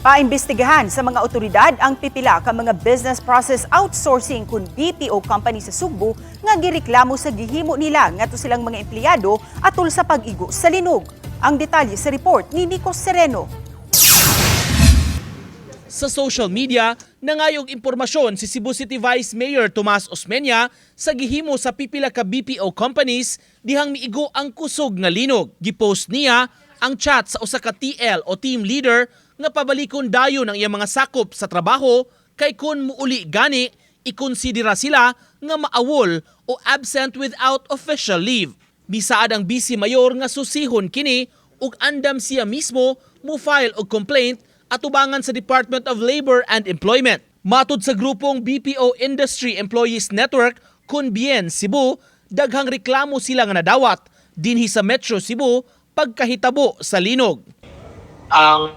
Paimbestigahan sa mga otoridad ang pipila ka mga business process outsourcing kun BPO company sa Sugbo nga gireklamo sa gihimo nila ngadto silang mga empleyado atol sa pag-igo sa linog. Ang detalye sa report ni Nico Sereno. Sa social media, nangayog impormasyon si Cebu City Vice Mayor Tomas Osmeña sa gihimo sa pipila ka BPO companies dihang miigo ang kusog nga linog. Gipost niya ang chat sa usa ka TL o team leader nga pabalikon dayon ang iyang mga sakop sa trabaho kay kun muuli gani ikonsidera sila nga maawol o absent without official leave. Bisaad ang busy mayor nga susihon kini ug andam siya mismo mo file og complaint atubangan sa Department of Labor and Employment. Matud sa grupong BPO Industry Employees Network kun Bien Cebu, daghang reklamo sila nga nadawat dinhi sa Metro Cebu pagkahitabo sa linog. Ang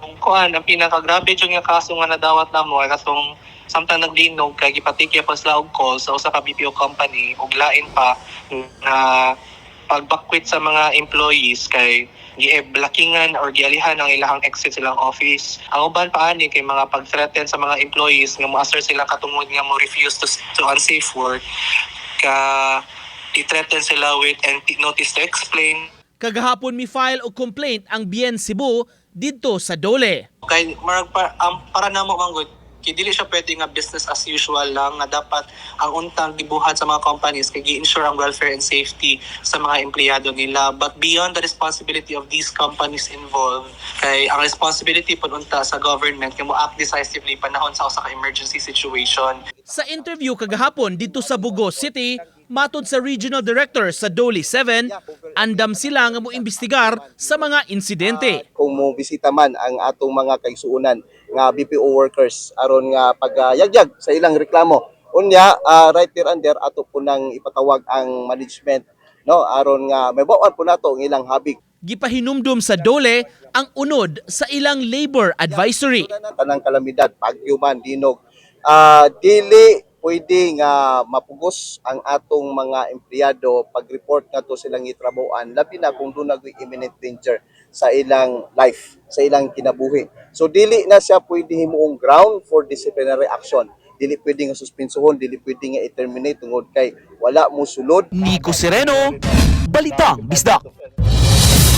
pinakagrabe yung kaso nga nadawat namo ay kasong samtang naglinog kay gipatikya pa sila og call sa usa ka BPO company ug lain pa na pagbakwit sa mga employees kay gi-blockingan or gialihan ang ilahang exit silang office. Ang uban pa ani kay mga pag-threaten sa mga employees nga mo-assert sila katungod nga mo refuse to unsafe work ka i-threaten sila with notice to explain. Kagahapon mi file og complaint ang Bien Cebu didto sa Dole. Kay para namo manggod kay dili siya pwede nga business as usual lang nga dapat ang untang gibuhat sa mga companies kay gi-ensure ang welfare and safety sa mga empleyado nila, but beyond the responsibility of these companies involved kay ang responsibility pud unta sa government kay mo act decisively panahon sa usa ka emergency situation. Sa interview kagahapon dito sa Bugos City, matud sa Regional Director sa Dole 7, andam sila nga moimbestigar sa mga insidente. Kung mo bisita man ang atong mga kaigsuonan nga BPO workers aron nga pagyagyag sa ilang reklamo, unya right there and there ato po nang ipatawag ang management no aron nga mabawan po nato ang ilang habig. Gipahinumdum sa Dole ang unod sa ilang labor advisory. Tanang kalamidad, bagyo man, dinog, dili pwede nga mapugos ang atong mga empleyado pag-report nga to silang itrabuan, labi na kung doon nag imminent danger sa ilang life, sa ilang kinabuhi. So dili na siya pwede himuong ground for disciplinary action. Dili pwede nga suspensohon, dili pwede nga i-terminate tungod kay wala mo sulod. Nico Sereno, Balitang Bisdak.